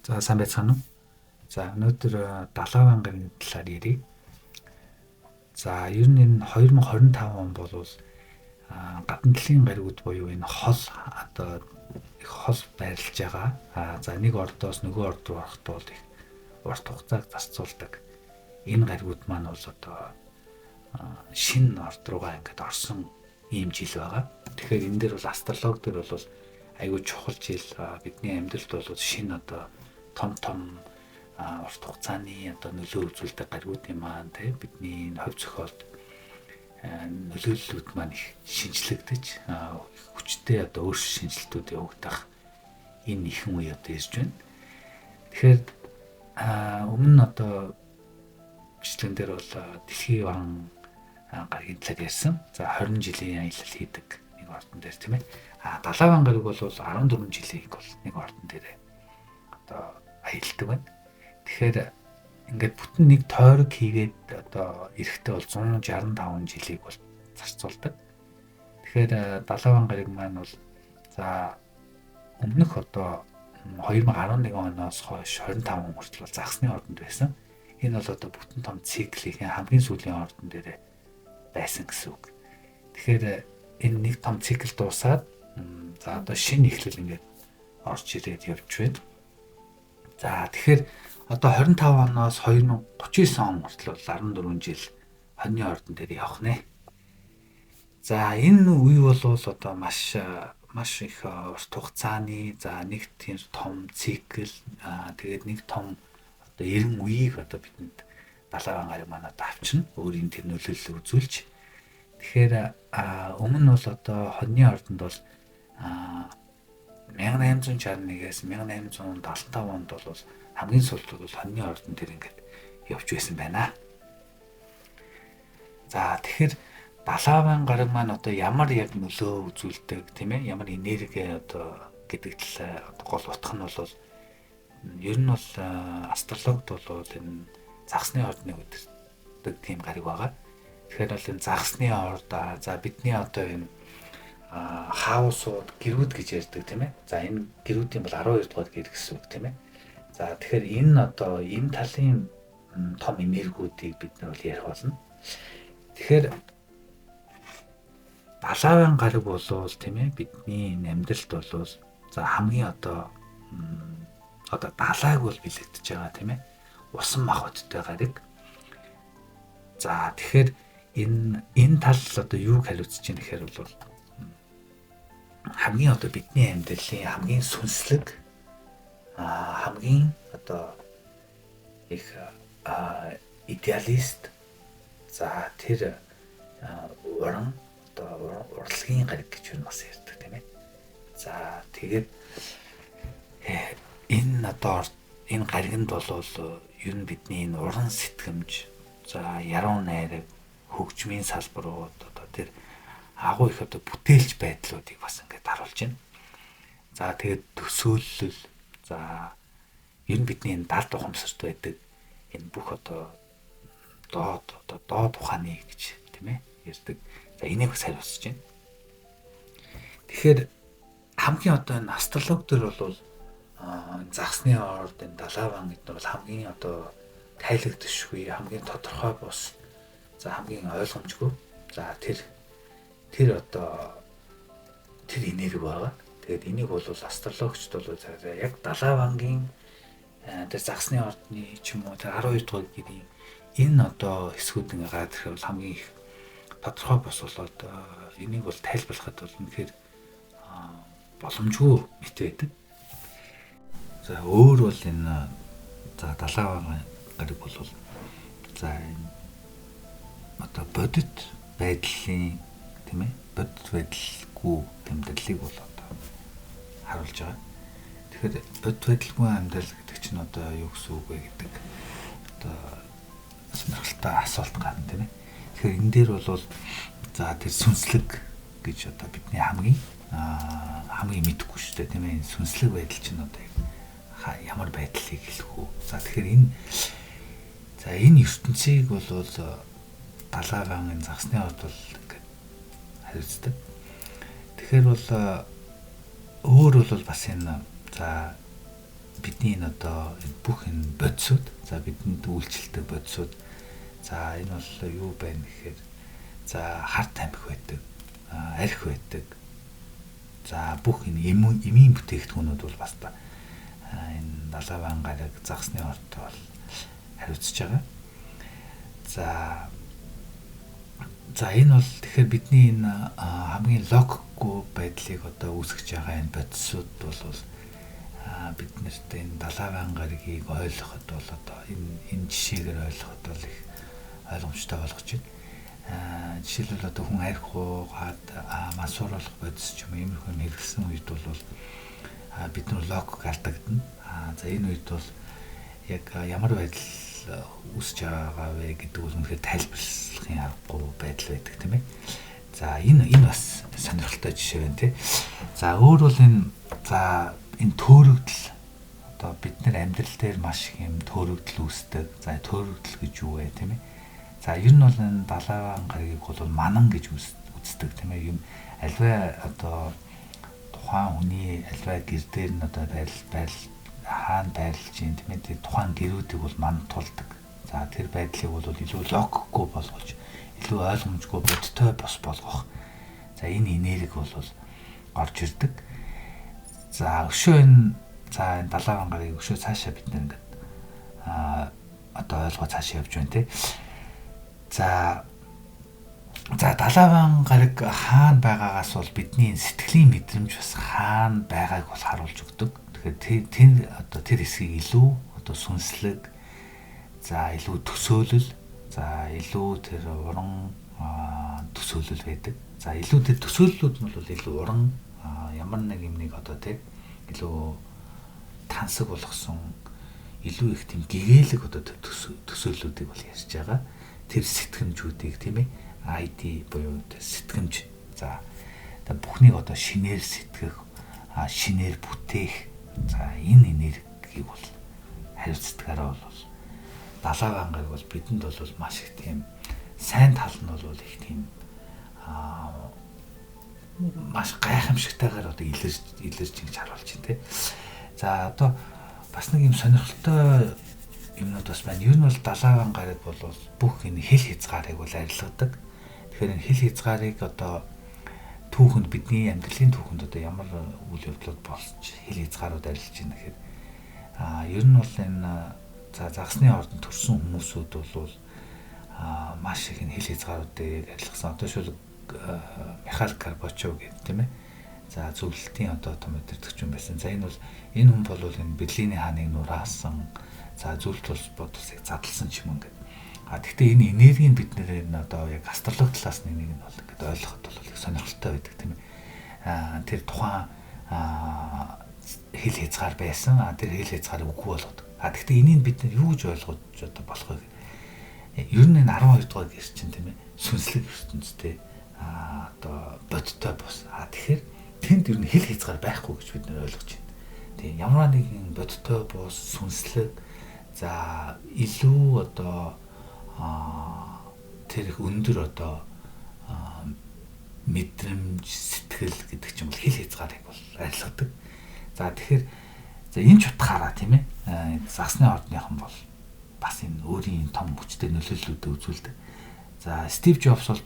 За сайн байцгаана уу? За өнөөдөр Далаван гарагийн талаар ярив. За ер нь энэ 2025 он бол гадна талын гаригууд буюу энэ хол одоо их хол байрлаж байгаа. За нэг ордоос нөгөө орд руу ороход бол их урт хугацааг зарцуулдаг. Энэ гаригууд маань бол одоо шинэ орд руугаа ингээд орсон ийм жил байгаа. Тэгэхээр энэ дээр бол астрологи дээр бол айгүй чухал жил бидний амьдралд бол шинэ одоо том урт хугацааны одоо нөлөө үзүүлдэг гаригуудын маань тий бидний хувь зохиолд нөлөөллүүд маань их шинжлэгдэж хүчтэй одоо өөрчлөлт шинжилтүүд явагдах энэ ихэнх үе одоо ирж байна. Тэгэхээр өмнө нь одоо бичлэгэн дээр бол дэлхийн орон гарагийн талаар ярьсан. За 20 жилийн аялал хийдэг нэг ордон дээр тийм ээ. Далаван гараг бол 14 жилийг бол нэг ордон дээр одоо аялдаг байна. Тэгэхээр ингээд бүтэн нэг тойрог хийгээд одоо эрэхтэй бол 165 жилийг бол зарцуулдаг. Тэгэхээр Далаван гараг маань бол за өмнөх одоо 2011 оноос хойш 25 он хүртэл загсны ордонд байсан. Энэ бол одоо бүтэн том циклийн хамгийн сүүлийн ордон дээр байсан гэсэн үг. Тэгэхээр энэ нэг том цикл дуусаад за одоо шинэ эхлэл ингээд орж ирээд явж байна. За тэгэхээр одоо 25 оноос 2039 он хүртэл 14 жил хоньны ордон дээр явах нэ. За энэ үе бол одоо маш их урт хугацааны за нэг тийм том цикл тэгээд нэг том одоо 90 үеийг одоо бидэнд Далаван гараг маань одоо авчирна. Өөрийн тэр нөлөөлөл үзүүлж. Тэгэхээр өмнө нь бол одоо хоньны ордонд бол 1861-ээс 1875 онд бол хамгийн сүүлд бол хоньны ордон дээр ингээд явж байсан байна. За тэгэхээр Далаван гараг маань одоо ямар яг нөлөө үзүүлдэг тийм ээ? Ямар энерги одоо гэдэг талаа гол утга нь бол ер нь бол астрологид бол энэ загсны ордныг үдирдэг тийм гараг байгаа. Тэгэхээр бол энэ загсны орд за бидний одоо энэ хаусууд гэрүүд гэж ярьдаг тийм ээ. За энэ гэрүүдийн бол 12 дугаар гэр гэсэн үг тийм ээ. За тэгэхээр энэ одоо энэ талын том энергиудыг бид нар бол ярих болно. Тэгэхээр Далаван гараг бол тийм ээ бидний амьдралд бол за хамгийн одоо далайг бол бэлэгдэж байгаа тийм ээ. Усан махбодтой гараг. За тэгэхээр энэ тал одоо юуг хариуцж байна гэхээр бол хамгийн одоо бидний амьдралын хамгийн сүнслэг хамгийн одоо их идеалист за тэр уран одоо урлагийн гараг гэж юу бас ярьдаг тийм ээ. За тэгээд энэ одоо энэ гарагт бол ер нь бидний энэ уран сэтгэмж за яруу найраг хөгжмийн салбарууд одоо тэр агуу их одоо бүтээлч байдлуудыг бас ингээд харуулж байна. За тэгээд төсөөлөл за ер нь бидний энэ далд ухамсарт байдаг энэ бүх одоо доод ухааны гэж тийм ээ ярьдаг. За энийг бас хариуцж байна. Тэгэхээр хамгийн одоо энэ астрологи дээр бол загсны орд энэ Далаван гэдэг нь бол хамгийн одоо тайлагдшгүй хамгийн тодорхой бус за хамгийн ойлгомжгүй за тэр одоо тэр энерги байгаа. Тэгээд энийг бол астрологичд бол яг Далавангийн тэр загсны ордны ч юм уу тэр 12 дугаар гэрийн энэ одоо хэсгүүд ингээ гараад ирэхэд хамгийн их тодорхой бос болоод энийг бол тайлбарлахад бол үнэхээр боломжгүй мэт байдаг. За өөр бол энэ за Далаван гараг бол за энэ одоо бодит байдлын тийм ээ бодит байдалгүй амьдралыг бол одоо харуулж байгаа. Тэгэхээр бодит байдалгүй амьдрал гэдэг чинь одоо юу гэсэн үг вэ гэдэг одоо сонирхолтой асуулт гарна тийм ээ. Тэгэхээр энэ дээр бол за тэр сүнслэг гэж одоо бидний хамгийн мэдэхгүй шүү дээ тийм ээ. Сүнслэг байдал чинь одоо ямар байдлыг хэлэх үү? За тэгэхээр энэ ертөнцийг бол Далаван энэ загсны орд бол ингээд хариуцдаг. Тэгэхээр бол өөр бол бас энэ за бидний энэ одоо бүх энэ бодисууд за бидэнд үйлчлдэг бодисууд за энэ бол юу байна гэхээр за харт тамхи байдаг, арх байдаг. За бүх энэ эмийн бүтээгдэхүүнүүд бол бас та энэ далаван гараг загсны ортой бол хариуцж байгаа. За энэ бол тэгэхээр бидний энэ хамгийн логикгүй байдлыг одоо үүсгэж байгаа энэ бодисууд бол бид нарт энэ далаван гарагийг ойлгоход бол одоо энэ жишээгээр ойлгоход бол их ойлгомжтой болгож байна. Жишээлбэл одоо хүн арх уугаад масууруулах бодис ч юм иймэрхүү юм хэрэгсэн үед бол бид нар логик алдагдана. За энэ үед бол яг ямар байдал үүсэж байгаа вэ гэдэг нь үнэхээр тайлбарлахын аргагүй байдал байдаг тийм ээ. За энэ бас сонирхолтой жишээ байна тий. За өөр бол энэ төөрөгдөл одоо бид нар амьдрал дээр маш их юм төөрөгдөл үүсдэг. За төөрөгдөл гэж юу вэ тийм ээ. За ер нь бол энэ далаван гарагийг бол манан гэж үздэг тийм ээ. Юм альва одоо тухайн хүний альва гэр дээр нь одоо байрлал хаана байрлаж юм тийм ээ. Тухайн гэрүүдийг бол мантуулдаг. За тэр байдлыг бол илүү логикгүй болгож, илүү ойлгомжгүй бодтой бос болгох. За энэ энерги бол орж ирдэг. За өшөө энэ далаван гарагийг өшөө цаашаа бид нэг ингээд одоо ойлгоо цаашаа явж байна тий. За далаван гараг хаана байгаагаас бол бидний сэтгэлийн мэдрэмж бас хаана байгааг бол харуулж өгдөг. Тэгэхээр тэр хэсгийг илүү одоо сүнслэг, за илүү төсөөлөл, за илүү тэр уран төсөөлөл байдаг. За илүү тэр төсөөллүүд нь бол илүү уран ямар нэг юмныг одоо тий илүү тансаг болгосон, илүү их тийм гэгээлэг одоо төсөөллүүдийг бол ярьж байгаа. Тэр сэтгэмжүүдийг тийм ээ ID буюу сэтгэмж. За бүхнийг одоо шинээр сэтгэх, шинээр бүтээх. За энэ энергийг бол хариуцдагаараа бол далаван гараг бол бидэнд бол маш их тийм сайн тал нь бол их тийм маш гайхамшигтайгаар одоо илэрж ингэж харуулж байна тий. За одоо бас нэг юм сонирхолтой юмнууд бас байна. Ер нь бол далаван гараг бол бүх энэ хэл хязгаарыг бол арилгадаг. Тэгэхээр энэ хэл хязгаарыг одоо түүхэнд бидний амьдралын түүхэнд одоо ямар үйл явдлууд болж хэл хязгаарууд арилж байна гэхээр ер нь бол энэ загсны ордонд төрсэн хүмүүсүүд бол маш их энэ хэл хязгааруудыг арилгасан. Одоо шил Михаил Горбачев гэдэг тийм ээ. За зөвлөлтийн одоо том өдөртөгч юм байсан. За энэ хүн бол энэ Берлиний хааныг нураасан. За зөвлөлт улс бодсыг задлсан ч юм ингээд. Гэхдээ энэ энерги нь бид нэр одоо яг астрологи талаас нэг нь бол ингээд ойлгоход бол их сонирхолтой байдаг тийм ээ. Тэр тухайн хэл хязгаар байсан. Тэр хэл хязгаарыг үгүй болгоод. Гэхдээ энийг бид юу гэж ойлгож одоо болох вэ? Ер нь энэ 12 дугаар гэр чинь тийм ээ. Сүнслэг ертөнцтэй одоо бодтой бос. Тэгэхээр тэнд ер нь хэл хязгаар байхгүй гэж бид нэр ойлгож байна. Тийм ямар нэгэн бодтой бос, сүнслэг за илүү одоо тэр их өндөр одоо мэдрэмж, сэтгэл гэдэг ч юм бол хэл хязгаарыг бол арилгадаг. За тэгэхээр энэ ч утгаараа тийм ээ загсны ордныхан бол бас энэ өөрийн том хүчтэй нөлөөллүүдийг үзүүлдэг. За Стив Джобс бол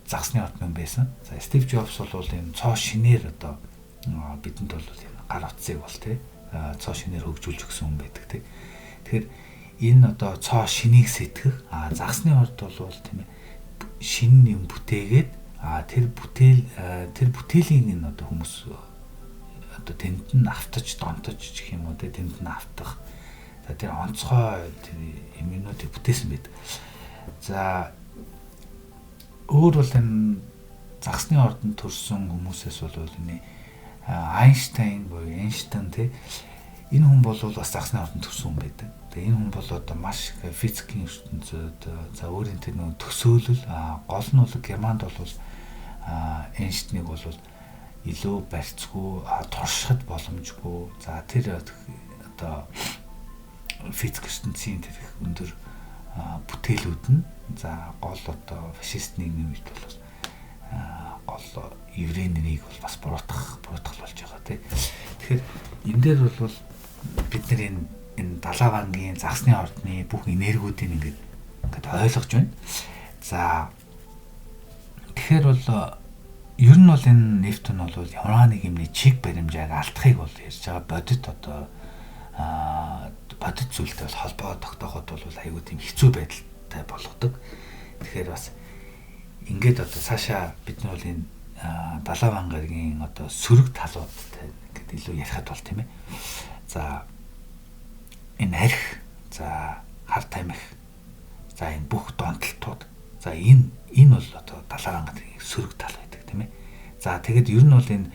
загсны ордны байсан. За Стив Джобс бол энэ цоо шинээр одоо бидэнд бол энэ гар утсыг бол тий цоо шинээр хөгжүүлж өгсөн хүн байдаг тий. Тэгэхээр энэ одоо цоо шинийг сэтгэх загсны орд бол тийм ээ шин юм бүтээгээд тэр бүтээлийн энэ одоо хүмүүс одоо тэнд нь автаж донтож гэх юм уу тэнд нь автах. За тэр онцгой тэр юмнуудыг бүтээсэн байдаг. За өөр бол энэ загсны ордонд төрсэн хүмүүсээс бол энэ Эйнштейн тий энэ хүн бол бас загсны ордонд төрсэн хүн байдаг. Тэгээ энэ хүн бол одоо маш физикийн ертөнцид за өөрийн тэр нэг төсөөлөл гол нь бол Германд бол Эйнштейнийг бол илүү барьцгүй туршихад боломжгүй. За тэр одоо физик ертөнцийн тэр өндөр бүтээлүүд нь за гол одоо фашист нийгмийн үед бол гол еврей нарыг бол бас буруутгах болж байгаа тий. Тэгэхээр энэ дээр бол бид нар энэ далавангийн загсны ордны бүх энергиудыг ингээд ойлгож байна. За тэгэхээр бол ер нь бол энэ Нептун бол ямар нэг юмны чиг баримжааг алдахыг бол ярьж байгаа. Бодит зүйлтэй бол холбоо тогтооход бол аюу тийм хэцүү байдалтай болгодог. Тэгэхээр бас ингээд одоо цаашаа бид нар бол энэ далаван гарагийн одоо сөрөг талуудтай ингээд илүү ярихад бол тийм ээ. За энэ арх, за хар тамхи, за энэ бүх донтолтууд, за энэ бол одоо далаван гарагийн сөрөг тал байдаг тийм ээ. За тэгэд ер нь бол энэ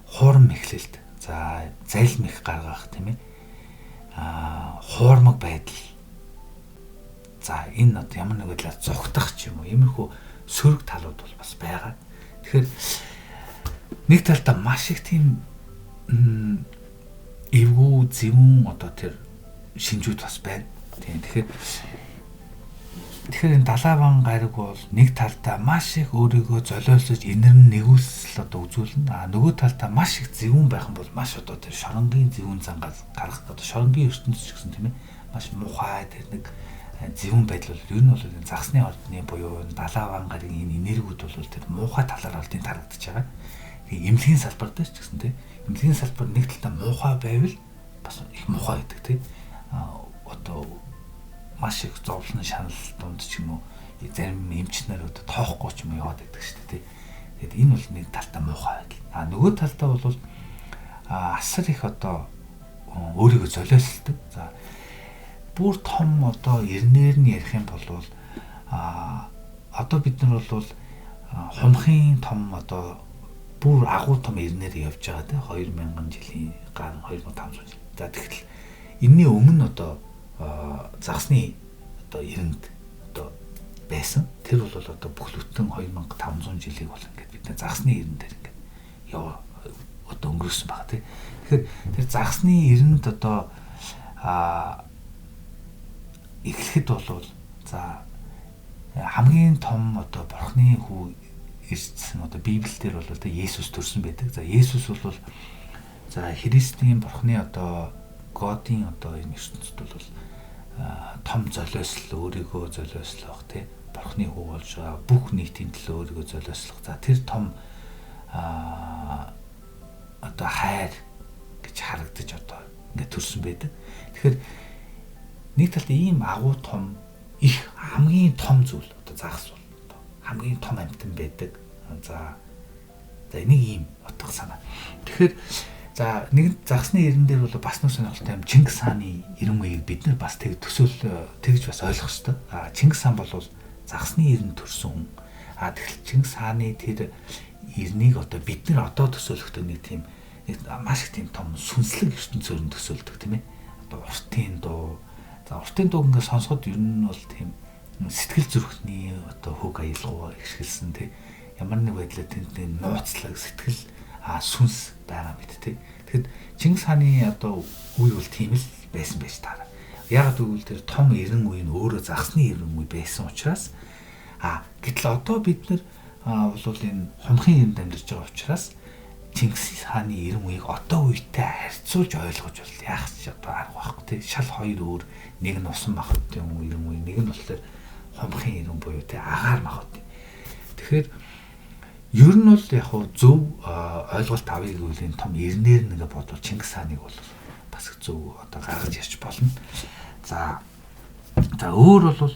хуурам эхлэлт, за залмих гаргах тийм ээ. Хуурмаг байдал. За энэ одоо ямар нэг байдлаар зүгтах ч юм уу, иймэрхүү сөрөг талууд бол бас байгаа. Тэгэхээр нэг талдаа маш их тийм эвгүй зөвүүн одоо тэр шинжүүд бас байна. Тийм. Тэгэхээр энэ далаван гариг бол нэг талдаа маш их өөрийгөө золиослож инэрн нэгүсэл одоо үзүүлнэ. Нөгөө талдаа маш их зөвүүн байх юм бол маш одоо тэр шоронгийн зөвүүн зангаас гарах одоо шоронгийн ертөнцийн ч гэсэн тийм ээ маш муухай тэр нэг зөвүүн байдал бол ер нь бол энэ загсны ордны буюу далаван гаригийн энэ энергиуд бол тэр муухай талаар бол тийм тарагдаж байгаа. Тэгээ эмнэлгийн салбар дээр ч гэсэн тийм эмнэлгийн салбар нэг талдаа муухай байвал бас их муухай гэдэг тийм одоо маш их зовлон шанал дунд ч юм уу зарим эмчнэр одоо тоохгүй ч юм уу яваад байдаг шүү дээ. Тэгээд энэ бол нэг талдаа муухай байдал. Нөгөө талдаа бол асар их одоо өөрийгөө золиослдог. За бүр том одоо ирнээр нь ярих юм бол одоо бид нар бол хумхын том одоо бүр агуу том ирнээр явж байгаа те 2000 жилийн гар 2500 жил. За тэгэхээр энэний өмнө одоо загсны одоо ирэнд одоо байсан. Тэр бол одоо бүхлбүтэн 2500 жилиг бол ингээд бид нар загсны ирэн дээр ингээд одоо өнгөрөөсөн баг тий. Тэгэхээр тэр загсны ирэнд одоо эхлэхэд бол за хамгийн том одоо бурхны хүү ирсэн одоо Библиэлд бол одоо Есүс төрсөн байдаг. За Есүс бол за Христийн бурхны одоо Godын одоо энэ ертөнцид бол том золиослол өөрийгөө золиослох тий бурхны хүү болж байгаа бүх нийтийн төлөө өөрийгөө золиослох. За тэр том одоо хайр гэж харагдаж одоо ингээд төрсөн байдаг. Тэгэхээр нэг талд ийм агуу том их хамгийн том зүйл одоо загас бол хамгийн том амьтан байдаг. За энийг ийм утга санаа. Тэгэхээр за нэг загсны ирэн дээр бол бас нэг сонирхолтой юм. Чингис хааны ирэн үеийг бид нар бас тэгж бас ойлгох хэрэгтэй. Чингис хаан бол загсны ирэн төрсөн хүн. Тэгэхээр Чингис хааны тэр ирнийг одоо бид нар одоо төсөөлөхдөө нэг тийм маш их тийм том сүнслэг ертөнцөөр төсөөлдөг тийм ээ. Одоо уртын дуу. За уртын дууг ингээд сонсоход ер нь бол тийм сэтгэл зүрхний одоо хөг аялгау ихшгэлсэн тийм ямар нэг байдлаар тэнд нууцлаг сэтгэл сүнс байгаа мэт тий. Тэгэхэд Чингис хааны одоо үе бол тийм л байсан байж таараа. Яг тэгвэл тэр том эрен үе нь өөрөө загсны эрен үе байсан учраас гэтэл одоо бид нар бол энэ хумхын эрэнд амьдарч байгаа учраас Чингис хааны эрен үеийг одоо үетэй харьцуулж ойлгож бол яах ч одоо арга байхгүй тий. Шал хоёр өөр, нэг нь усан махбодын эрен үе, нэг нь болохоор хумхын эрен буюу тий агаар махбод. Тэгэхээр ер нь бол яг хуу зөв ойлголт авъя гэвэл энэ том эрнээр нэгэ бодвол Чингис хааныг бол бас зөв одоо гаргаж ярьж болно. За өөр бол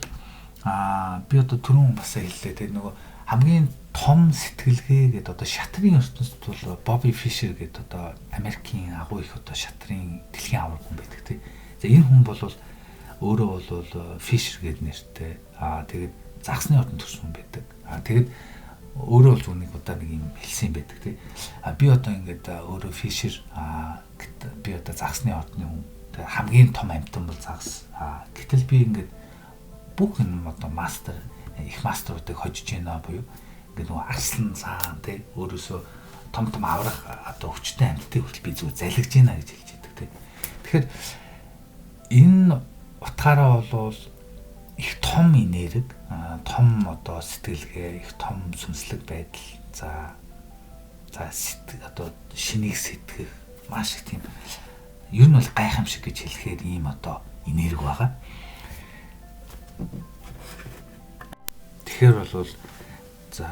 би одоо түрүүн бас хэллээ те нөгөө хамгийн том сэтгэлгээ гэдэг одоо шатрын ертөнцид бол Бобби Фишер гэдэг одоо Америкийн агуу их одоо шатрын дэлхийн авраг хүн байдаг те. За энэ хүн бол өөрөө бол Фишер гэдэг нэртэй тэгээд загсны ордонд төрсөн хүн байдаг. Тэгээд өөрөө бол зүгнийг удаа нэг юм хэлсэн байдаг тий. Би одоо ингээд өөрөө Фишер би одоо загсны ордны хүн. Тэгээ хамгийн том амьтан бол загс. Гэтэл би ингээд бүх юм одоо мастер их мастеруудыг хожиж байна буюу ингээд нөгөө арслан цаан тий өөрөөсөө том аврах одоо хүчтэй амьтдыг хүртэл би зүгээр залгиж байна гэж хэлж байдаг тий. Тэгэхээр энэ утгаараа бол их том энерги, том одоо сэтгэлгээ, их том сүнслэг байдал, за одоо шинийг сэтгэх маш их тийм ер нь бол гайхамшиг гэж хэлэхээр ийм одоо энерги байгаа. Тэгэхээр бол за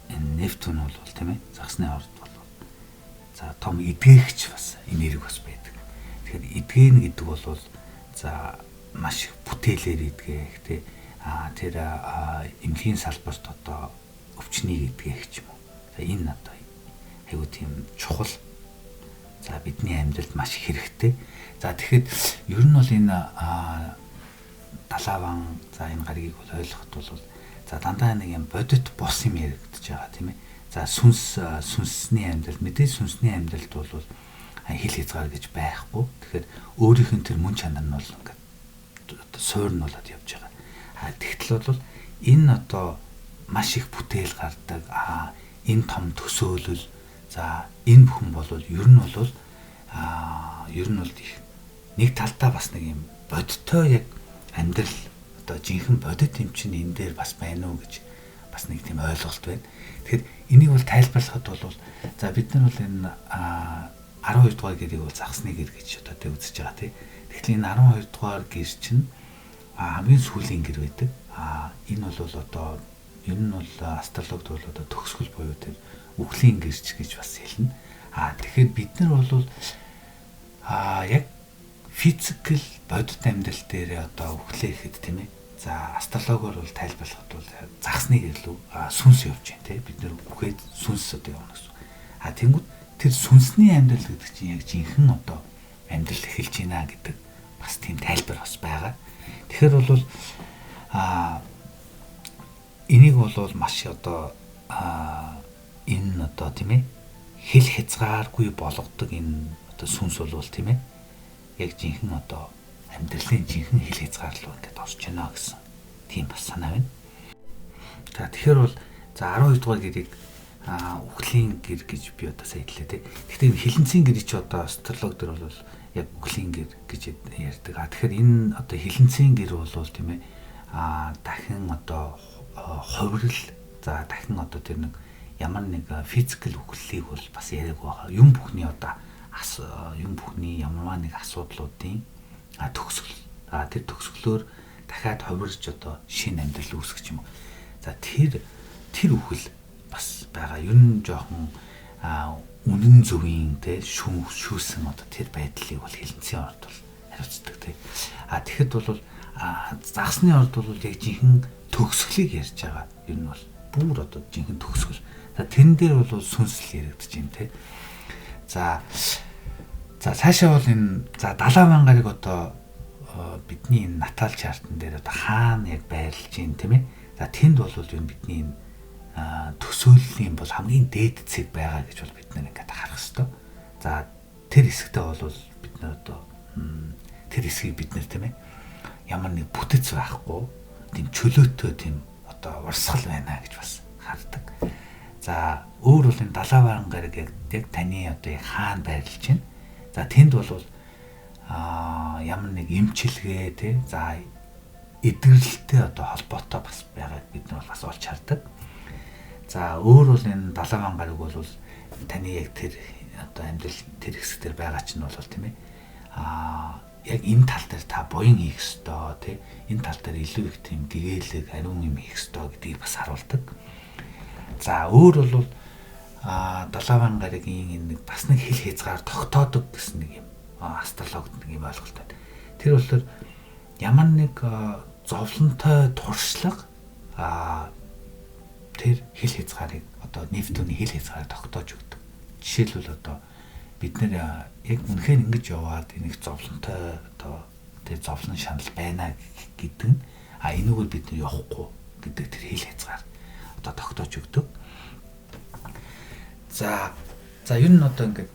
энэ Нептун бол тийм ээ загсны орд бол за том эдгээгч бас энерги бас байдаг. Тэгэхээр эдгэн гэдэг бол за маш их бүтээлээр эдгээх тий тэр эмнэлгийн салбарт одоо өвчнийг эдгээх юм уу. За энэ одоо айгуу тийм чухал. За бидний амьдралд маш их хэрэгтэй. За тэгэхэд ер нь бол энэ далаван за энэ гаригийг бол ойлгоход бол за дандаа нэг юм бодит бос юм яригдчихэж байгаа тийм ээ. За сүнсний амьдрал мэдээ сүнсний амьдралд бол хил хязгаар гэж байхгүй. Тэгэхээр өөрийнх нь тэр мөн чанар нь бол ингээд одоо суурнуулаад явж байгаа. Тэгтэл бол энэ одоо маш их бүтээл гардаг. Энэ том төсөөлөл за энэ бүхэн бол ер нь бол их нэг талдаа бас нэг юм бодиттой яг амьдрал одоо жинхэнэ бодит юм чинь энэ дээр бас байна уу гэж бас нэг тийм ойлголт байна. Тэгэхээр энийг бол тайлбарлахад бол за бид нар бол энэ 12 дугаар гэрийг бол загсны гэр гэж одоо тэ үзэж байгаа тий. Тэгэхээр энэ 12 дугаар гэр чинь хамгийн сүүлийн гэр байдаг. Энэ бол одоо ер нь бол астрологид бол одоо төгсгөл буюу тэр үхлийн гэрч гэж бас хэлнэ. Тэгэхээр бид нар бол яг физикал бодит амьдрал дээр одоо үхлээхэд тийм ээ. За астрологоор бол тайлбарлахад бол загсны гэрлүү сүнс явж байна тийм бид нар үхээд сүнс одоо явна гэсэн. Тэнгүүд тэр сүнсний амьдрал гэдэг чинь яг жинхэнэ одоо амьдрал эхэлж байна гэдэг бас тийм тайлбар бас байгаа. Тэгэхээр бол энийг бол маш одоо энэ одоо тийм ээ хил хязгааргүй болгодог энэ одоо сүнс бол тийм ээ яг жинхэнэ одоо амьдралын жинхэнэ хил хязгаар руу ингээд орж байна гэсэн тийм бас санаа байна. За тэгэхээр бол за 12 дугаар гэрийг үхлийн гэр гэж би одоо сая хэллээ тий. Гэхдээ хилэнцгийн гэр чи одоо астролог дээр бол яг үхлийн гэр гэж ярьдаг. Тэгэхээр энэ одоо хилэнцгийн гэр бол тийм ээ дахин одоо хувирал за дахин одоо тэр нэг ямар нэг физикал үхлийг бол бас яриаг байгаа. Юм бүхний одоо юм бүхний ямар нэг асуудлуудын төгсгөл тэр төгсгөлөөр дахиад хувирж одоо шинэ амьдрал үүсгэж юм. За тэр үхэл бас байгаа. Ер нь жоохон үнэн зөвийн те шүүсэн одоо тэр байдлыг бол хилэнцгийн орд бол хариуцдаг те. Тэгэхэд бол загсны орд бол яг жинхэнэ төгсгөлийг ярьж байгаа. Ер нь бол бүр одоо жинхэнэ төгсгөл. За тэрэн дээр бол сүнсэл яригдаж юм те. За цаашаа бол энэ за 70,000 гарыг одоо бидний энэ натал чартн дээр одоо хаана яг байрлаж байна тийм ээ. За тэнд бол юу бидний энэ төсөөллийн бол хамгийн дээд цэг байгаа гэж бол бид нэг ингээд харах хэрэгтэй. За тэр хэсэгтээ бол бид нар одоо тэр хэсгийг бид нар тийм ээ ямар нэг бүтэц байхгүй тийм чөлөөтэй тийм одоо урсгал байна гэж бас хардаг. За өөр бол энэ 70,000 гарыг яг таны одоо яг хаана байрлаж байна. За тэнд бол ямар нэг эмчилгээ тий за эдгэрэлтэй одоо холбоотой бас байгааг бид нар бас олж хардаг. За өөр бол энэ 70,000 гарыг бол таны яг тэр одоо амьдрал тэр хэсэг дээр байгаа ч нь бол тийм ээ яг энэ тал дээр та буян хийх ёстой тий энэ тал дээр илүү их тийм гэгээлэг ариун юм хийх ёстой гэдгийг бас харуулдаг. За өөр бол 70,000 гаригийн нэг бас нэг хил хязгаар тогтоодог гэсэн нэг юм астрологид нэг юм ойлголт байна. Тэр бол ямар нэг зовлонтой туршлага тэр хил хязгаарыг одоо Нептуны хил хязгаарыг тогтоож өгдөг. Жишээлбэл одоо бид нэр яг үнэхээр ингэж яваад энийг зовлонтой одоо тэр зовлон шанал байна гэдэг нь энүүгээр бид нар явахгүй гэдэг тэр хил хязгаар одоо тогтоож өгдөг. За ер нь одоо ингээд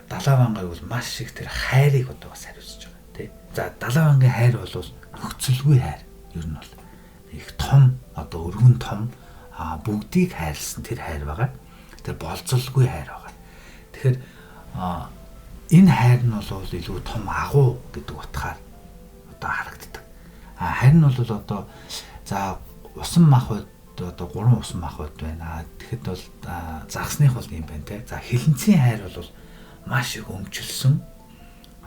70,000 гарыг бол маш их тэр хайрыг одоо бас хариуцж байгаа тий. За 70,000-ийн хайр бол нөхцөлгүй хайр. Ер нь бол их том одоо өргөн том бүгдийг хайрлсан тэр хайр байгаа. Тэр болцолгүй хайр байгаа. Тэгэхээр энэ хайр нь бол илүү том агуу гэдэг утгаар одоо харагддаг. Харин бол одоо за усан махбод одоо 3 усан махбод байна. Тэгэхэд бол загсных бол юм байна те. За хилэнцгийн хайр бол маш их өмчлсөн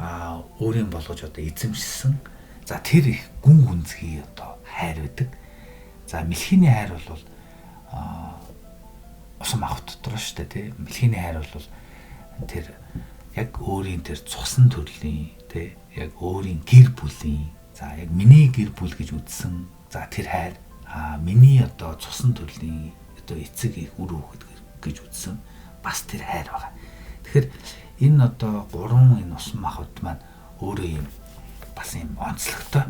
өөрийн болгож одоо эзэмшсэн за тэр их гүн гүнзгий одоо хайр байдаг. За мэлхийний хайр бол усам авах дотор шүү дээ тий. Мэлхийний хайр бол тэр яг өөрийн тэр цусан төрлийн тий яг өөрийн гэр бүлийн за яг миний гэр бүл гэж үзсэн за тэр хайр миний одоо цусан төрлийн одоо эцэг их үр хүүхэд гэж үзсэн бас тэр хайр байгаа. Тэгэхээр энэ одоо гурван энэ усам ахуйд маань өөрөө юм бас юм онцлогтой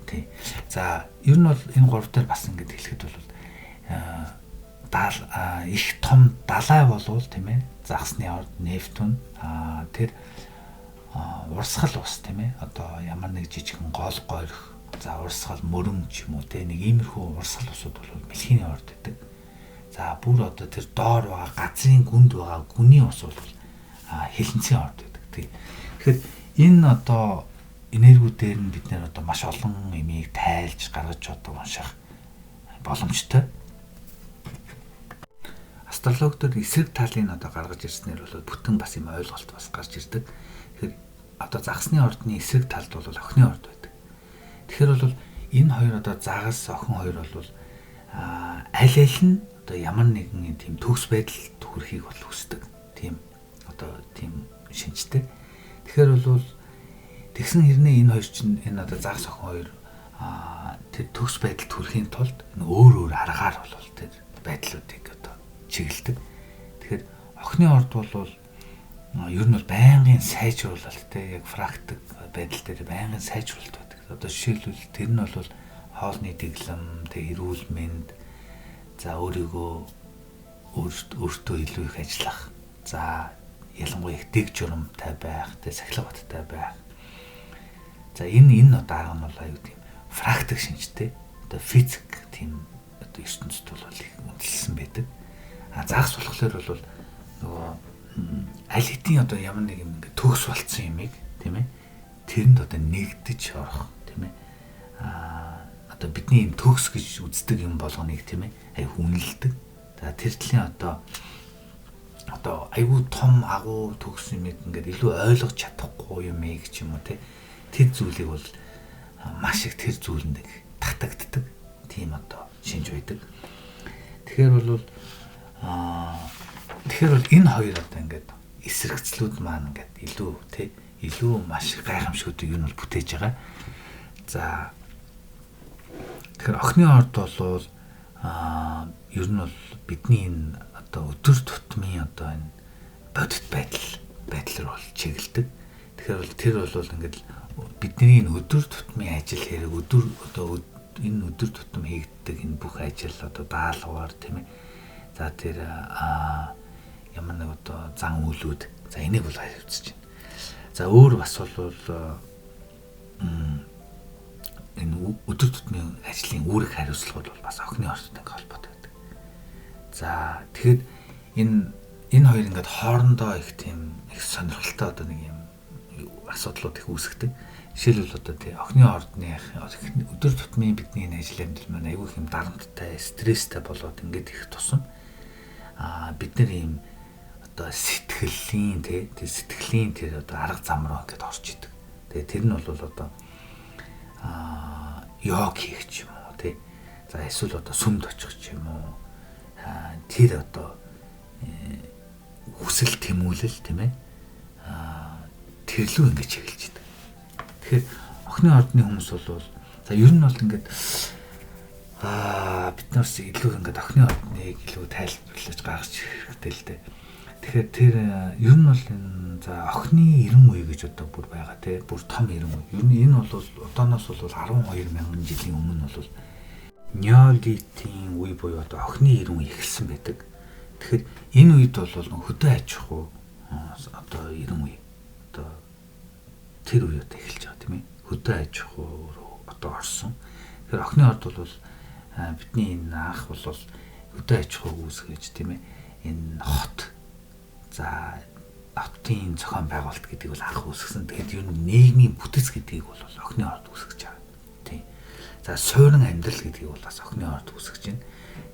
тий. За ер нь бол энэ гурав дээр бас ингэж хэлэхэд бол их том далай болвол тийм ээ загсны орд Нептун тэр урсгал ус тийм ээ одоо ямар нэг жижигхэн гол гойрох за урсгал мөрөн ч юм уу те нэг иймэрхүү урсгал усуд бол мэлхийний орд байдаг. За бүр одоо тэр доор байгаа газрын гүнд байгаа гүний ус бол хилэнцгийн орд байдаг тий. Тэгэхээр энэ одоо энергиудээр нь бид нэр одоо маш олон имийг тайлж гаргаж одоо унших боломжтой. Астрологиор эсрэг талын одоо гаргаж ирснээр бол бүтэн бас юм ойлголт бас гарч ирдэг. Тэгэхээр одоо загсны ордны эсрэг талд бол охины орд байдаг. Тэгэхээр бол энэ хоёр одоо загас охин хоёр бол аль нь одоо ямар нэгэн тийм төгс байдал төрхийг бол хүсдэг. Тийм одоо тийм шинжтэй. Тэгэхээр бол тэгсэн хэрнээ энэ хоёр чинь энэ одоо загас охин хоёр тэр төгс байдал төрхийн тулд өөр аргаар бол тэр байдлуудыг одоо чиглэдэг. Тэгэхээр охины орд бол ер нь бол байнгын сайжруулалт те яг практик байдал дээр байнгын сайжруулалт байдаг. Одоо жишээлбэл тэр нь бол хоолны дэглэм, тэг эрүүл мэнд, за өөрийгөө өөртөө илүү их ажиллах, за ялангуяа их дэг журамтай байх, тэг сахилга баттай байх. За энэ одоо арга нь бол аюу тийм практик шинжтэй. Одоо физик тийм одоо ертөнцид бол их үнэлсэн байдаг. Загас болохоор бол нөгөө аль хэдийн одоо ямар нэг юм ингээд төгс болцсон юмыг тийм ээ тэрэнд одоо нэгдэж орох тийм ээ одоо бидний юм төгс гэж үздэг юм болгоныг тийм ээ аюу үнэлдэг. За тэр төлөлийн одоо аюу том агуу төгс юмыг ингээд илүү ойлгож чадахгүй юмыг ч юм уу тийм тэр зүйлийг бол маш их тэр зүйлэнд татагддаг тийм одоо шинж байдаг. Тэгэхээр бол энэ хоёр одоо ингээд эсрэгцлүүд маань ингээд илүү маш гайхамшигуудыг юу нь бүтээж байгаа. За тэгэхээр охины орд бол ер нь бол бидний энэ одоо өдөр тутмын одоо энэ бодит байдал руу чиглэдэг. Тэгэхээр тэр бол ингээд бидний энэ өдөр тутмын ажил хэрэг энэ өдөр тутам хийгддэг энэ бүх ажил одоо даалгавар тийм ээ. За тэр ямар нэг одоо зан үйлүүд за энийг бол хариуцж байна. За өөр бас бол энэ өдөр тутмын ажлын үүрэг хариуцлагууд бол бас охины ордтой холбоотой байдаг. За тэгэхэд энэ хоёр ингээд хоорондоо их тийм их сонирхолтой одоо нэг юм асуудлууд их үүсгдэг. Жишээлбэл одоо тий охины ордны өдөр тутмын бидний энэ ажил амьдрал маань аюул их юм дарамттай, стресстэй болоод ингээд их тусам бид нар ийм одоо сэтгэлийн тэр одоо арга зам руу ингээд орж идэг. Тэгээ тэр нь бол одоо йог хийх ч юм уу тий. За эсвэл одоо сүмд очих ч юм уу. Тэр одоо хүсэл тэмүүлэл тийм ээ. Тэрлүү ингээд чиглэж идэг. Тэгэхээр охины ордны хүмүүс бол за ер нь бол ингээд бид нарс илүү ингээд охины ордныг илүү тайлбарлаж гаргаж хэрэгтэй л дээ. Тэгэхээр тэр ер нь бол энэ за охины 90 үе гэж одоо бүр байгаа те бүр том 90 үе. Ер нь энэ бол одооноос бол 12 мянган жилийн өмнө бол неолитийн үе буюу одоо охины 90 үе эхэлсэн байдаг. Тэгэхээр энэ үед бол хөдөө аж ахуй одоо 90 үе одоо тэр үе одоо эхэлж байгаа тийм ээ. Хөдөө аж ахуй руу одоо орсон. Тэгэхээр охины орд бол бидний энэ анх бол хөдөө аж ахуйг үүсгэж тийм ээ. Энэ хот за хотын зохион байгуулалт гэдгийг бол анх үүсгэсэн. Тэгэхээр ер нь нийгмийн бүтэц гэдгийг бол охины орд үүсгэж байгаа. Тийм. За суурин амьдрал гэдгийг бол бас охины орд үүсгэж байна.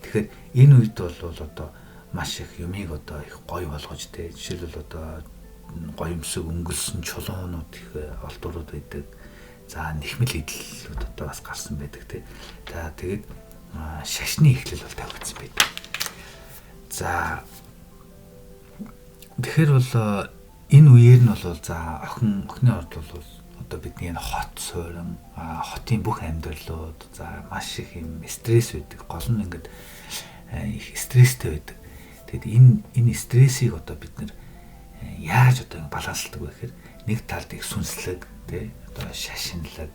Тэгэхээр энэ үед бол одоо маш их юмыг одоо их гоё болгож тийм. Жишээлбэл одоо гоёмсог өнгөлсөн чулуунууд их олдурууд байдаг. За нэхмэл идэлүүд одоо бас гарсан байдаг тий. За тэгээд шашны эхлэл бол тавигдсан байдаг. За тэгэхээр бол энэ үеэр нь бол за охины орд бол одоо бидний энэ хот суурин хотын бүх амьдралууд за маш их юм стресс байдаг. Гол нь ингээд их стресстэй байдаг. Тэгэд энэ стрессийг одоо бид нэр яаж одоо балансладаг вэ гэхээр нэг талд их сүнслэг тий одоо шашинлаг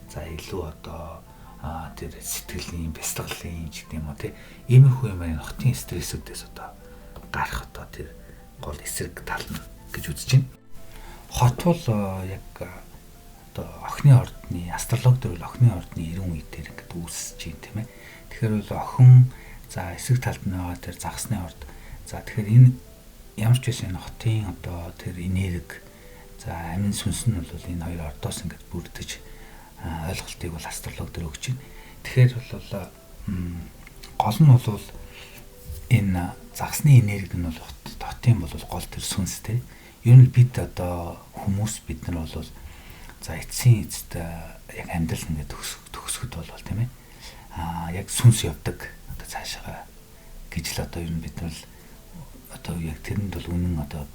за илүү одоо тэр сэтгэлийн бясалгалын ч гэдэг юм уу тий иймэрхүү юм энэ хотын стрессүүдээс одоо гарах одоо тэр гол эсрэг тал нь гэж үзэж байна. Хот бол яг одоо охины ордны астрологи бол охины ордны 90 үе дээр ингээд үүсэж байна тийм ээ. Тэгэхээр бол охин за эсрэг талд нь байгаа тэр загсны орд. За тэгэхээр энэ ямар ч байсан энэ хотын одоо тэр энерги за амин сүнс нь бол энэ хоёр ордоос ингээд бүрдэж ойлголтыг бол астрологи дээр өгч байна. Тэгэхээр бол гол нь бол энэ загсны энерги нь бол хотын бол гол тэр сүнстэй. Ер нь бид одоо хүмүүс бид нар бол за эцсийн эцэд яг амьдрал ингээд төгсгöd бол тийм ээ. Яг сүнс явдаг одоо цаашаа гэж л одоо ер нь бид нар одоо яг тэрэнд бол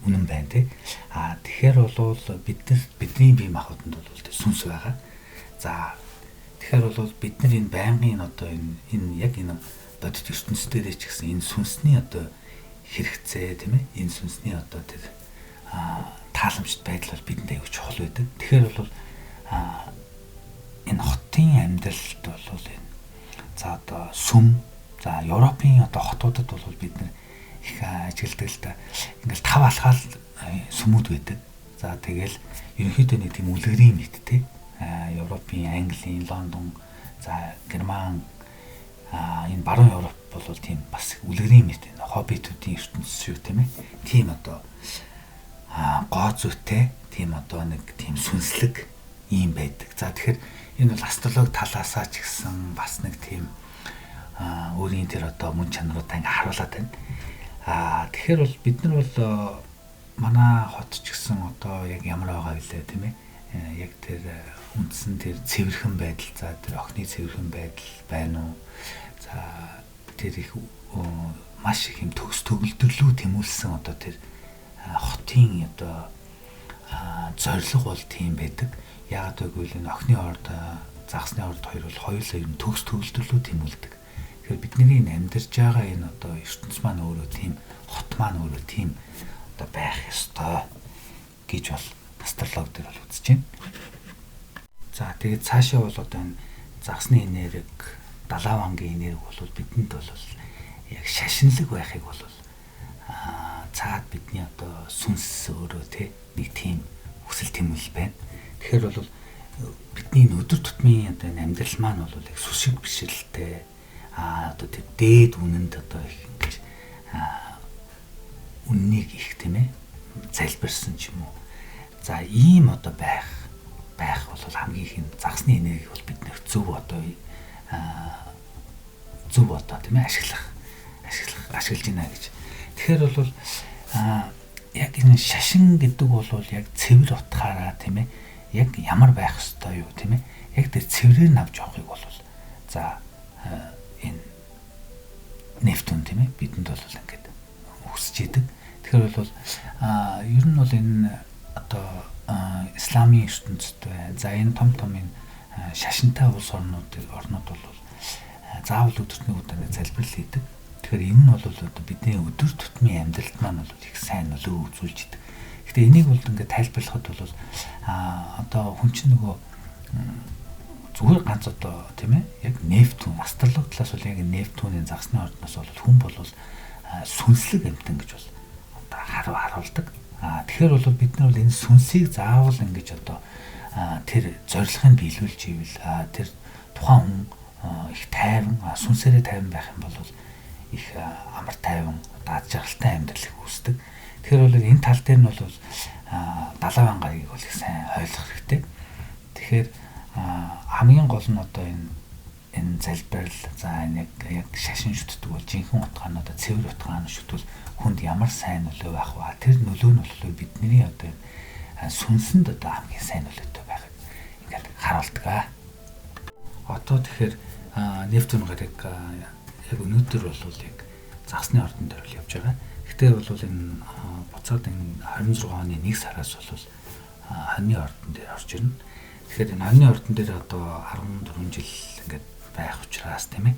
үнэн байна тий. Тэгэхээр бол бидний бие махбодод бол тэр сүнс байгаа. За тэгэхээр бол бид нар энэ байнгын одоо энэ яг энэ бодит ертөнцийн ч гэсэн энэ сүнсний одоо хэрэгцээ тийм ээ. Энэ сүнсний одоо тэр тааламжт байдал бол бидэнд аягүй чухал байдаг. Тэгэхээр бол энэ хотын амьдралд бол энэ за одоо сүм за Европын одоо хотуудад бол бид нар их ажигладаг л да. Ингээл тав алхаал сүмүүд байдаг. За тэгэл ерөнхийдөө нэг тийм үлгэрийн мэт те. Европын, Английн, Лондон, за Герман энэ баруун Европ бол тийм бас үлгэрийн мэт хоббитуудын ертөнцийн шүү тийм ээ. Тийм одоо гоо зүйтэй тийм одоо нэг тийм сүнслэг юм байдаг. За тэгэхээр энэ бол астрологи талаасаа ч гэсэн бас нэг тийм өөрийн тэр одоо мөн чанаруудаа ингээ харуулад байна. Тэгэхээр бол бид нар бол манай хот ч гэсэн одоо яг ямар байгаа вэ тийм ээ. Яг тэр үндсэн тэр цэвэрхэн байдал за тэр охины цэвэрхэн байдал байна уу? За тэр их маш их юм төгөлдөрлөө тэмүүлсэн одоо тэр хотын одоо зорилго бол тийм байдаг. Яагаад гэвэл энэ охины орд загсны орд хоёр бол хоёулаа ер нь төгөлдөрлөө тэмүүлдэг. Тэгэхээр бидний амьдарч байгаа энэ одоо ертөнц маань өөрөө тийм хот маань өөрөө тийм одоо байх ёстой гэж бол астрологи дээр бол үзэж байна. За тэгээд цаашаа бол одоо энэ загсны энерги, далавангийн энерги бол бидэнд бол яг шашинлаг байхыг бол цаад бидний одоо сүнс өөрөө тий нэг тийм хүсэл тэмүүлэл байна. Тэгэхээр бол бидний өдөр тутмын одоо энэ амьдрал маань бол яг сүшиг бишрэлтэй одоо тэр дээд үнэнд одоо их ингэж үннийг их тийм ээ залбирсан ч юм уу. За ийм одоо байх бол хамгийн их энэ загсны энерги бол бидний зөв одоо тийм ээ ашиглаж байна гэж. Тэгэхээр бол яг энэ шашин гэдэг бол яг цэвэр утгаараа тийм ээ яг ямар байх ёстой юу тийм ээ яг тэр цэврээр нь авч явахыг бол за энэ Нептун тийм ээ бидэнд бол ингээд өсөж идэг. Тэгэхээр бол ер нь бол энэ одоо исламын ертөнцид байна. За энэ том энэ шашинтай улс орнууд бол заавал өдөртний удаа залбирал хийдэг. Тэгэхээр энэ нь бол одоо бидний өдөр тутмын амьдралд маань бол их сайн нөлөө үзүүлж идэг. Гэхдээ энийг бол ингээд тайлбарлахад бол одоо хүн чинь нөгөө зүгээр ганц одоо тийм ээ яг Нептун астрологи талаас бол яг Нептунийн загсны ордноос бол хүн бол сүнслэг амьтан гэж бол одоо харуулдаг. Тэгэхээр бол бид нар бол энэ сүнсийг заавал ингэж одоо тэр зорилгыг биелүүлж ивэл тэр тухайн хүн их тайван сүнсээрээ тайван байх юм бол их амар тайван одоо ад жаргалтай амьдрал их үүсдэг. Тэгэхээр бол энэ тал дээр нь бол далаван гарыг бол их сайн ойлгох хэрэгтэй. Тэгэхээр хамгийн гол нь одоо энэ залбирал за яг шашин шүтдэг бол жинхэнэ утгаануудаа цэвэр утгаанууд шүтвэл хүнд ямар сайн нөлөө байх вэ? Тэр нөлөө нь бол бидний одоо сүнсэнд одоо хамгийн сайн нөлөөтэй байхыг ингээд харуулдаг. Одоо тэгэхээр Нептун гараг яг өнөөдөр бол яг загсны ордон дээр л явж байгаа. Гэхдээ бол энэ буцаад энэ 26 оны 1 сараас бол хоньны ордон дээр орж ирнэ. Тэгэхээр энэ хоньны ордон дээр одоо 14 жил ингээд байх учраас тийм ээ.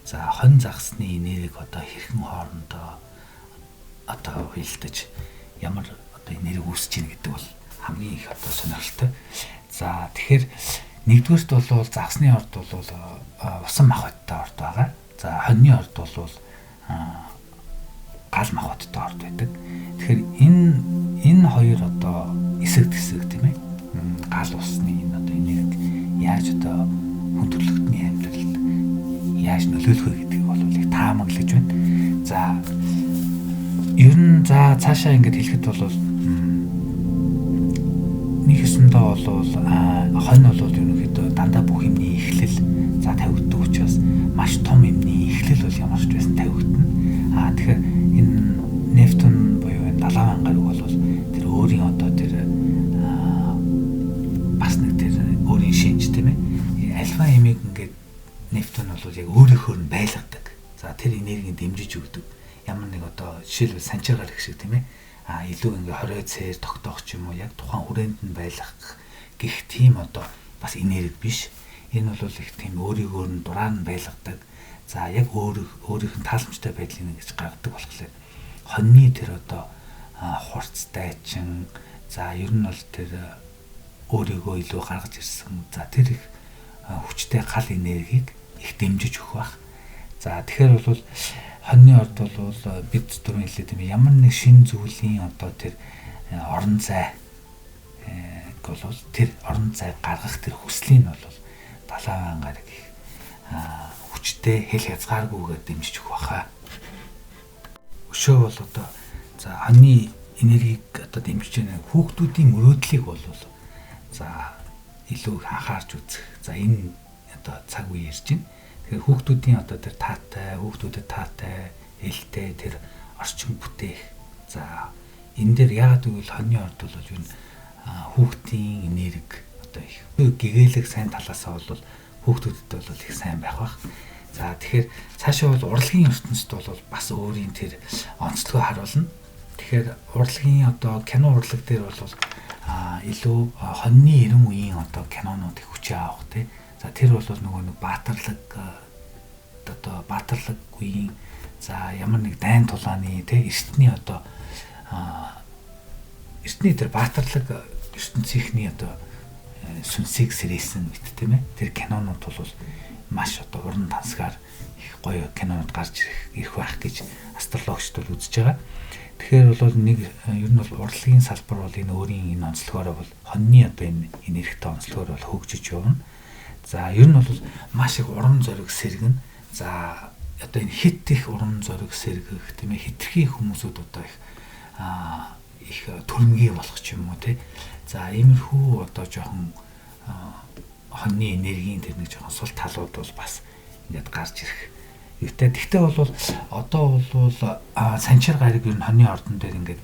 За хонь загсны энерги одоо хэрхэн хоорондоо одоо уялдаж ямар одоо энерги үүсэж ийн гэдэг бол хамгийн их одоо сонирхолтой. За тэгэхээр нэгдүгээрт бол загсны орд бол усан махбодтой орд байгаа. За хоньны орд бол гал махбодтой орд байдаг. Тэгэхээр энэ хоёр одоо эсрэг тэсрэг тийм ээ. Гал усны энэ одоо энерги яаж одоо хүн төрөлхтний амьдралд яаж нөлөөлөх вэ гэдгийг бол их таамаглаж байна. За ер нь за цаашаа ингэж хэлэхэд бол нэг өсөндөө бол хонь бол ерөнхийдөө дандаа бүх юмний эхлэл за тавигддаг учраас маш том юмний эхлэл бол ямар ч байсан тавигдана. Тэгэхээр энэ Нептун буюу энэ далайн гараг бол тэр өөрийн одоо тэр бас нэг тэр өөрийн шинж тийм ээ. Альфа эмиг ингээд Нептун бол яг өөрийнхөө нь байлгадаг. За тэр энергийг дэмжиж өгдөг. Ямар нэг одоо жишээлбэл санчир гараг шиг тийм ээ. Илүү ингээ хорой цээр тогтоох ч юм уу яг тухайн хүрээнд нь байлгах гэх тийм одоо бас энерги биш. Энэ бол их тийм өөрийгөө нь дураар нь байлгадаг. За яг өөрийнх нь тааламжтай байдлыг ингэж гаргадаг болохоор хоньны тэр одоо хурц дайчин за ер нь бол тэр өөрийгөө илүү гаргаж ирсэн. За тэр их хүчтэй гал энергийг их дэмжиж өгөх бах. За тэгэхээр бол хоньны орд бол бид түрүүн хэлээд юм ямар нэг шин зүйлийн одоо тэр орон зай бол тэр орон зай гаргах тэр хүслийн бол далайн гараг их хүчтэй хэл хязгааргүйгээр дэмжиж өгөх баха. Өшөө бол одоо за хоньны энергийг одоо дэмжиж байгаа хүүхдүүдийн мөрөөдлийг бол за илүү анхаарч үзэх. За энэ одоо цаг үе ирж байна. Тэгэхээр хүүхдүүдийн одоо тэр таатай, хүүхдүүдэд таатай, ээлтэй тэр орчин бүтээх. За энэ дээр яагаад гэвэл хоньны орд бол юу н хүүхдийн энерги одоо их гэгээлэг сайн талаасаа бол хүүхдүүдэд бол их сайн байх бах. За тэгэхээр цаашаа бол урлагийн ертөнцид бол бас өөрийн тэр онцлогоо харуулна. Тэгэхээр урлагийн одоо кино урлаг дээр бол илүү хоньны 90 үеийн одоо кинонууд их хүчээ авах тий. За тэр бол нөгөө нэг баатарлаг үеийн за ямар нэг дайн тулааны тий эртний одоо эртний тэр баатарлаг ертөнцийнхний одоо сүнсийг сэрээсэн мэт тийм ээ. Тэр кинонууд бол маш одоо уран тансгаар их гоё кинонууд гарч ирэх байх гэж астрологчд бол үзэж байгаа. Тэгэхээр бол нэг ер нь бол урлагийн салбар бол энэ өөрийн энэ онцлогоороо бол хоньны одоо энэ энергитэй онцлогоор бол хөгжиж явна. За ер нь бол маш их уран зориг сэргэн. За одоо энэ хит их уран зориг сэргэх тийм ээ хитрхи хүмүүсүүд одоо их төрмгий болох ч юм уу тий. За иймэрхүү одоо жоохон хоньны энергийн тэр нэг жоохон сул талууд бол бас ингээд гарч ирэх. Гэхдээ бол одоо бол санчир гараг ер нь хоньны ордон дээр ингээд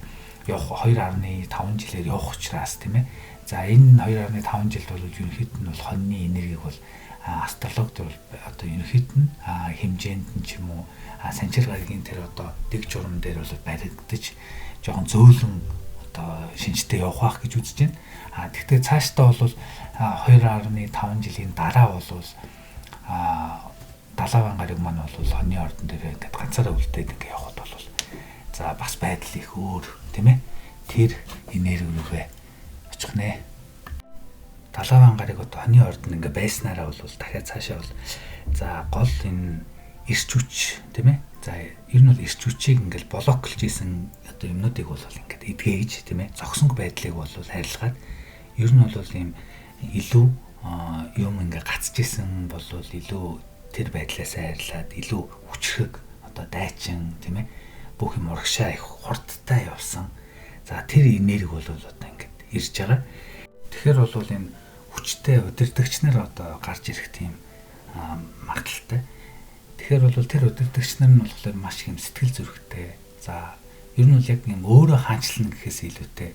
явах 2.5 жилээр явах учраас тийм ээ. За энэ 2.5 жилд бол ерөнхийд нь бол хоньны энергийг бол астрологид бол одоо ерөнхийд нь хэмжээнд нь ч юм уу санчир гарагийн тэр одоо дэг журам дээр бол баригдаж жоохон зөөлөн одоо шинжтэй явах гэж үзэж байна. Гэхдээ цаашдаа бол 2.5 жилийн дараа бол далайн гараг маань бол хоньны ордон дээр ингээд ганцаараа үлдээд ингээд явхад бол за бас байдал их өөр тийм ээ. Тэр энерги рүүгээ очих нэ. Далайн гараг одоо хоньны ордон ингээд байснараа бол дахиад цаашаа бол за гол энэ эрч хүч тийм ээ. За ер нь бол эрч хүчийг ингээд блоклж исэн одоо юмнуудыг бол ингээд эдгээж тийм ээ. Зогсонг байдлыг бол харилцаад ер нь бол ийм илүү юм ингээд гацж исэн бол илүү тэр байдлаас хайрлаад илүү хүчрэг одоо дайчин тийм ээ бүх юм урагшаа их хурдтай явсан. За тэр энерги бол одоо ингээд ирж байгаа. Тэгэхээр бол энэ хүчтэй удирдагч нар одоо гарч ирэх тийм магадaltaй. Тэгэхээр бол тэр удирдагч нар нь болохоор маш их сэтгэл зүрэхтэй. За ер нь бол яг юм өөрөө хаанчлна гэхээс илүүтэй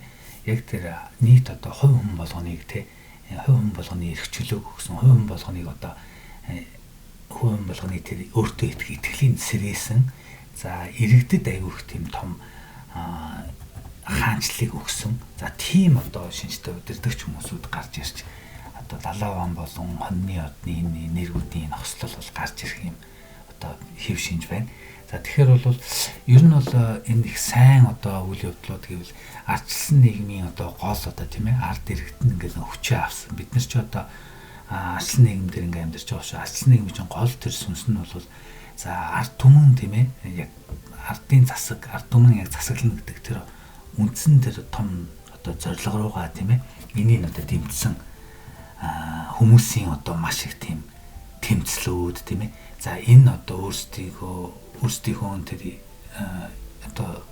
яг тэр нийт одоо хувь хүн болгоныг хувь хүн болгоны эрх чөлөөг өгсөн, хувь хүн болгоныг одоо хувь хүн болгоны тэр өөртөө итгэлийн сэрээсэн за иргэдэд аявуух тийм том хаанчлалыг өгсөн. За тийм одоо шинжтэй удирдагч хүмүүсүүд гарч ирж одоо Далаван болон Хоньны одны энэ энергиудын хослол бол гарч ирэх юм одоо хэв шинж байна. За тэгэхээр бол ер нь бол энэ их сайн одоо үйл явдлууд гэвэл ардчилсан нийгмийн одоо гол одоо тийм ээ ард иргэдэнд ингээд хүчээ авсан. Бид нар ч одоо ардчилсан нийгэм дээр ингээд амьдарч байгаа шүү. Ардчилсан нийгмийн чинь гол тэр сүнс нь бол за ард түмэн тийм ээ яг ардын засаг, ард түмэн яг засаглана гэдэг тэр үндсэн тэр том одоо зорилго руугаа тийм ээ энийг одоо дэмжсэн хүмүүсийн одоо маш их тийм тэмцлүүд тийм ээ. За энэ одоо өөрсдийнхөө тэр одоо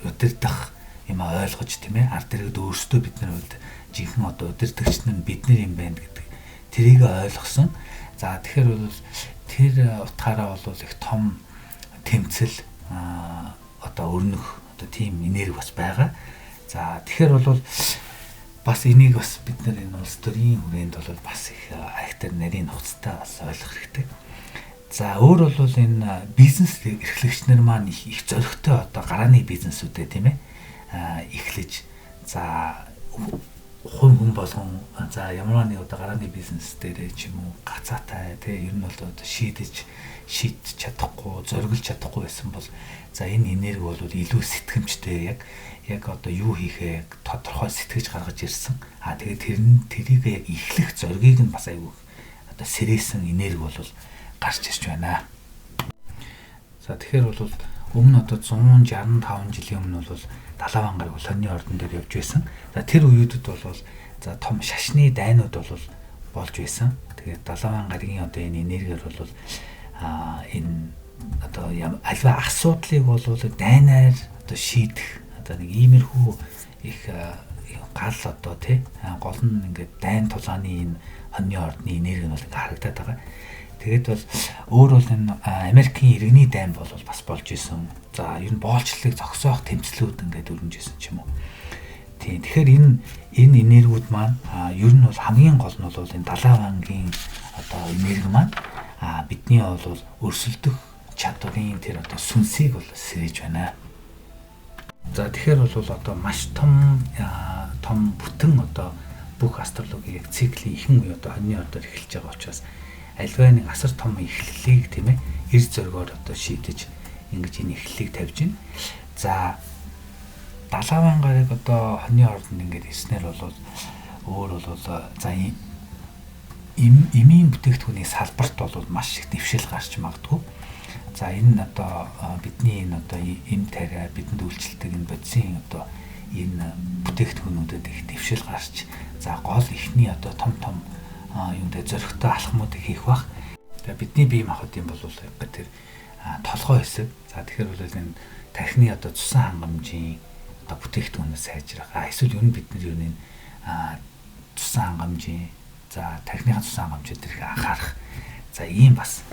удирдах юм ойлгож тийм ээ ард иргэд өөрсдөө бидний хувьд жинхэнэ одоо удирдагч нь бид нар юм байна гэдэг тэрийг ойлгосон. За тэгэхээр бол тэр утгаараа бол их том тэмцэл одоо өрнөх одоо тийм энерги бас байгаа. За тэгэхээр бол бас энийг бас бид нар энэ улс төрийн хүрээнд бол бас их айхтар нарийн нухацтай бас ойлгох хэрэгтэй. За өөр бол энэ бизнес эрхлэгч нар маань их зөрөгтэй одоо гарааны бизнесүүдээ тийм ээ эхлэж за хувь хүн болгон за ямар нэг одоо гарааны бизнес дээр ч юм уу гацаатай тийм ер нь бол одоо шийдэж чадахгүй зориглож чадахгүй байсан бол за энэ энерги бол илүү сэтгэмжтэй яг одоо юу хийхээ тодорхой сэтгэж гаргаж ирсэн. Тэгээд тэрийг яг эхлэх зоригийг нь бас аюу одоо сэрээсэн энерги бол гарч ирж байна. За тэгэхээр бол өмнө одоо 165 жилийн өмнө бол Далаван гараг Хоньны ордон дээр явж байсан. За тэр үеүүдэд бол за том шашны дайнууд бол болж байсан. Тэгээд Далаван гарагийн одоо энэ энергиэр бол энэ одоо альва асуудлыг бол дайнаар одоо шийдэх одоо нэг иймэрхүү их гал одоо тий гол нь ингээд дайн тулааны энэ Хоньны ордны энерги нь бол харагдаад байгаа. Тэгээд бол өөр бол энэ Америкийн иргэний дайн бол бас болж исэн. За ер нь боолчлалыг зогсоох тэмцлүүд ингээд өрнөж исэн ч юм уу. Тийм. Тэгэхээр энэ энергиуд маань ер нь бол хамгийн гол нь бол энэ Далавангийн одоо энерги маань бидний бол өрсөлдөх чадварын тэр одоо сүнсийг бол сэрэж байна. За тэгэхээр бол одоо маш том бүтэн одоо бүх астрологийн яг циклийн ихэнх үе одоо Хоньны ордоор эхэлж байгаа учраас альва нэг асар том эхлэлийг тийм ээ эрс зоргоор одоо шийдэж ингэж энэ эхлэлийг тавьж байна. За Далаван гараг одоо Хоньны ордонд ингэж ирснээр бол өөр бол за эмийн бүтээгдэхүүний салбарт бол маш их дэвшил гарч магадгүй. За энэ одоо бидний энэ одоо эм тариа бидэнд үйлчлдэг энэ бодисын одоо энэ бүтээгдэхүүнүүдэд их дэвшил гарч за гол ихний одоо том юм дээр зөрөгтэй алхмуудыг хийх бах. Тэгээ бидний бие махбодын бол яг тэр толгой хэсэг. За тэгэхээр бол энэ тархины одоо цусан хангамжийн одоо бүтээгдэхүүнээс сайжрах. Эсвэл ер нь бид нар ер нь цусан хангамжийн за тархины цусан хангамжид тэрх анхаарах. За ийм бас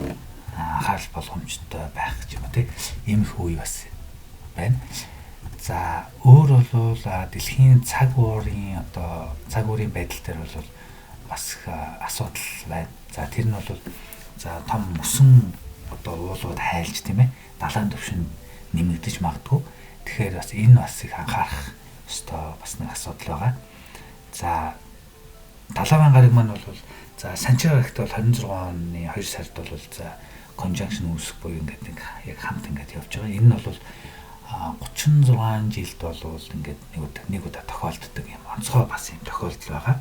анхаарал болгоомжтой байх юм тий. Иймэрхүү үе бас байна. За өөр бол дэлхийн цаг уурын байдал дээр бол бас асуудал байна. За тэр нь бол за том мөсөн одоо уулууд хайлж тийм ээ далайн төвшин нэмэгдэж магадгүй. Тэгэхээр бас энэ бас их анхаарах ёстой бас нэг асуудал байгаа. За Далаван гараг маань бол за Санчаа гарагт бол 26 оны 2 сард бол за conjunction үүсэх буюу ингээд нэг яг хамт ингээд явж байгаа. Энэ нь бол 36 жилд бол ингээд нэг удаа тохиолддог юм. Онцгой бас юм тохиолдол байгаа.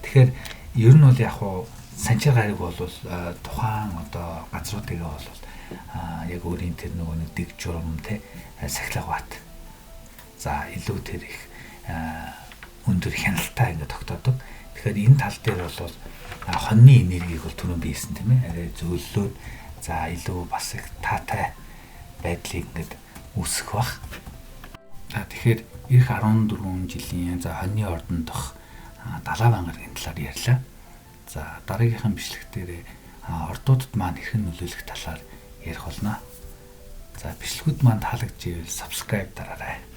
Тэгэхээр ер нь бол яг хуу Санчаа гараг бол тухайн одоо газруудыг бол яг өөрийн тэр нөгөө нэг дэг журам те сахилга бат. За илүү тэр их өндөр хяналтаа ингээд тогтоодог. Тэгэхээр энэ тал дээр бол Хоньны энергийг бол түрүүн биесэн тийм ээ арай зөөллөөд за илүү бас их таатай байдлыг ингээд үүсгэх бах. За тэгэхээр эх 14 жилийн за Хоньны ордон дох Далаван гарагийн талаар ярьлаа. За дараагийнхын бичлэгтэр ордуудад маань хэрхэн нөлөөлөх талаар ярих болно. За бичлэгүүд маань таалагдж ивэл subscribe дараарай.